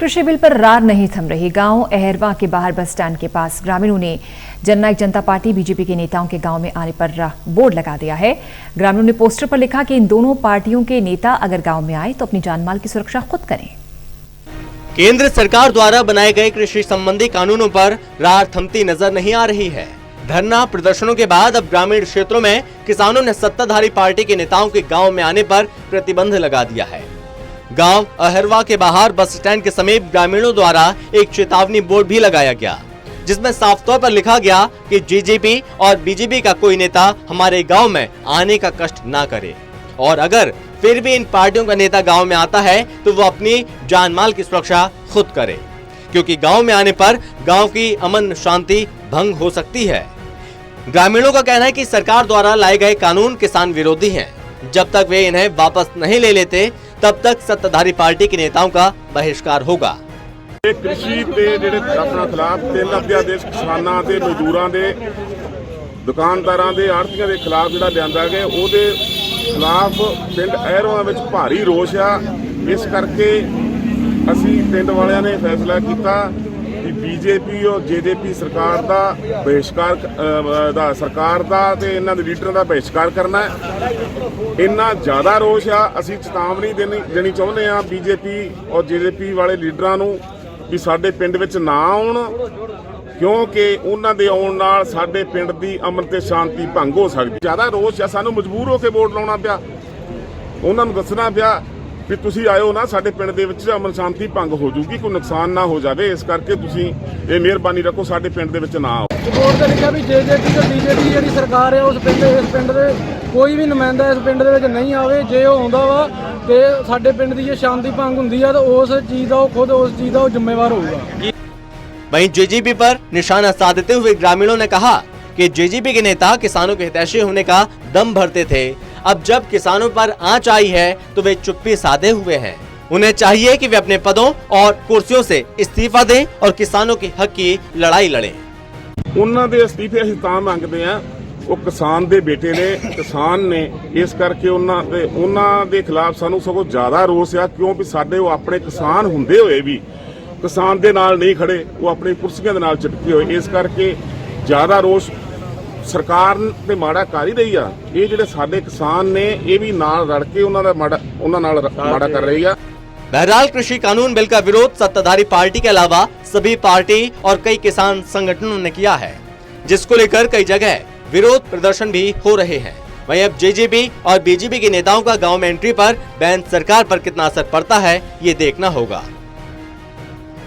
कृषि बिल पर रार नहीं थम रही। गांव अहरवा के बाहर बस स्टैंड के पास ग्रामीणों ने जननायक जनता पार्टी बीजेपी के नेताओं के गांव में आने पर बोर्ड लगा दिया है। ग्रामीणों ने पोस्टर पर लिखा कि इन दोनों पार्टियों के नेता अगर गांव में आए तो अपनी जानमाल की सुरक्षा खुद करें। केंद्र सरकार द्वारा बनाए गए कृषि संबंधी कानूनों पर रार थमती नजर नहीं आ रही है। धरना प्रदर्शनों के बाद अब ग्रामीण क्षेत्रों में किसानों ने सत्ताधारी पार्टी के नेताओं के गांव में आने पर प्रतिबंध लगा दिया है। गांव अहरवा के बाहर बस स्टैंड के समीप ग्रामीणों द्वारा एक चेतावनी बोर्ड भी लगाया गया, जिसमें साफ तौर पर लिखा गया कि जेजेपी और बीजेपी का कोई नेता हमारे गांव में आने का कष्ट ना करे, और अगर फिर भी इन पार्टियों का नेता गांव में आता है तो वो अपनी जानमाल की सुरक्षा खुद करे, क्योंकि गांव में आने पर गांव की अमन शांति भंग हो सकती है। ग्रामीणों का कहना है कि सरकार द्वारा लाए गए कानून किसान विरोधी हैं। जब तक वे इन्हें वापस नहीं ले लेते तब तक सत्ताधारी पार्टी के नेताओं का बहिष्कार होगा। कृषि के ਜਿਹੜੇ ਆਪਣਾ ਖਿਲਾਫ 3 ਅਧਿਆਦੇਸ਼ ਕਿਸਾਨਾਂ ਦੇ ਮਜ਼ਦੂਰਾਂ ਦੇ ਦੁਕਾਨਦਾਰਾਂ ਦੇ ਆੜ੍ਹਤੀਆਂ ਦੇ ਖਿਲਾਫ ਜਿਹੜਾ ਲਿਆਂਦਾ ਗਿਆ, ਉਹਦੇ ਖਿਲਾਫ ਪਿੰਡ ਅਹਿਰਵਾ ਵਿੱਚ ਭਾਰੀ ਰੋਸ ਆ। ਇਸ ਕਰਕੇ ਅਸੀਂ ਪਿੰਡ ਵਾਲਿਆਂ ਨੇ ਫੈਸਲਾ ਕੀਤਾ ਕਿ ਬੀਜੇਪੀ और जेजेपी ਸਰਕਾਰ ਦਾ ਬਹਿਸ਼ਕਾਰ ਸਰਕਾਰ ਦਾ ਤੇ ਇਹਨਾਂ ਦੇ ਲੀਡਰਾਂ ਦਾ ਬਹਿਸ਼ਕਾਰ ਕਰਨਾ ਹੈ। ਇੰਨਾ ਜ਼ਿਆਦਾ ਰੋਸ ਆ, ਅਸੀਂ ਚੇਤਾਵਨੀ ਦੇਣੀ ਚਾਹੁੰਦੇ ਆ ਬੀਜੇਪੀ और जेजेपी ਵਾਲੇ ਲੀਡਰਾਂ ਨੂੰ ਵੀ ਸਾਡੇ ਪਿੰਡ ਵਿੱਚ ਨਾ ਆਉਣ, ਕਿਉਂਕਿ ਉਹਨਾਂ ਦੇ ਆਉਣ ਨਾਲ ਸਾਡੇ ਪਿੰਡ ਦੀ ਅਮਨ ਤੇ ਸ਼ਾਂਤੀ ਭੰਗ ਹੋ ਸਕਦੀ। ਜ਼ਿਆਦਾ ਰੋਸ ਆ, ਸਾਨੂੰ ਮਜਬੂਰ ਹੋ ਕੇ ਵੋਟ ਲਾਉਣਾ ਪਿਆ, ਉਹਨਾਂ ਨੂੰ ਦੱਸਣਾ ਪਿਆ ਵੀ ਤੁਸੀਂ ਆਇਓ ਨਾ, ਸਾਡੇ ਪਿੰਡ ਦੇ ਵਿੱਚ ਅਮਨ ਸ਼ਾਂਤੀ ਭੰਗ ਹੋ ਜੂਗੀ, ਕੋਈ ਨੁਕਸਾਨ ਨਾ ਹੋ ਜਾਵੇ, ਇਸ ਕਰਕੇ ਤੁਸੀਂ ਇਹ ਮਿਹਰਬਾਨੀ ਰੱਖੋ ਸਾਡੇ ਪਿੰਡ ਦੇ ਵਿੱਚ ਨਾ ਆਓ। ਬੋਰਡ ਤੇ ਲਿਖਿਆ ਵੀ जेजेपी ਤੇ बीजेपी ਜਿਹੜੀ ਸਰਕਾਰ ਹੈ ਇਸ ਪਿੰਡ ਦੇ ਕੋਈ ਵੀ ਨੁਮਾਇੰਦਾ ਇਸ ਪਿੰਡ ਦੇ ਵਿੱਚ ਨਹੀਂ ਆਵੇ। ਜੇ ਉਹ ਆਉਂਦਾ ਵਾ ਤੇ ਸਾਡੇ ਪਿੰਡ ਦੀ ਜੇ ਸ਼ਾਂਤੀ ਭੰਗ ਹੁੰਦੀ ਆ ਤਾਂ ਉਸ ਚੀਜ਼ ਦਾ ਉਹ ਖੁਦ ਉਸ ਚੀਜ਼ ਦਾ ਉਹ ਜ਼ਿੰਮੇਵਾਰ ਹੋਊਗਾ। वहीं जेजेपी पर निशाना साधते हुए ग्रामीणों ने कहा कि जेजेपी के नेता किसानों के हितैषी होने का दम भरते थे, अब जब किसानों पर आंच आई है तो वे चुप्पी साधे हुए हैं। उन्हें चाहिए कि वे अपने पदों और कुर्सियों से इस्तीफा दें और किसानों के हक की लड़ाई लड़ें। ਉਹਨਾਂ ਦੇ ਅਸਤੀਫੇ ਅਸੀਂ ਤਾਂ ਮੰਗਦੇ ਆ, ਉਹ ਕਿਸਾਨ ਦੇ ਬੇਟੇ ਨੇ, ਕਿਸਾਨ ਨੇ, ਇਸ ਕਰਕੇ ਉਹਨਾਂ ਦੇ ਖਿਲਾਫ ਸਾਨੂੰ ਸਗੋਂ ਜ਼ਿਆਦਾ ਰੋਸ ਆ, ਕਿਉਂ ਵੀ ਸਾਡੇ ਉਹ ਆਪਣੇ ਕਿਸਾਨ ਹੁੰਦੇ ਹੋਏ ਵੀ ਕਿਸਾਨ ਦੇ ਨਾਲ ਨਹੀਂ ਖੜੇ, ਉਹ ਆਪਣੀ ਕੁਰਸੀਆਂ ਦੇ ਨਾਲ ਚਿਪਕੇ ਹੋਏ। ਇਸ ਕਰਕੇ ਜ਼ਿਆਦਾ ਰੋਸ ਸਰਕਾਰ ਤੇ ਮਾੜਾ ਕਰ ਹੀ ਰਹੀ ਆ। ਇਹ ਜਿਹੜੇ ਸਾਡੇ ਕਿਸਾਨ ਨੇ ਇਹ ਵੀ ਨਾਲ ਰਲ ਕੇ ਉਹਨਾਂ ਨਾਲ ਮਾੜਾ ਕਰ ਰਹੀ ਆ। बहरहाल कृषि कानून बिल का विरोध सत्ताधारी पार्टी के अलावा सभी पार्टी और कई किसान संगठनों ने किया है, जिसको लेकर कई जगह विरोध प्रदर्शन भी हो रहे हैं। वहीं अब जेजेपी और बीजेपी के नेताओं का गांव में एंट्री पर बैन सरकार पर कितना असर पड़ता है ये देखना होगा।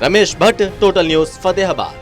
Ramesh Bhatt, total news, Fatehabad.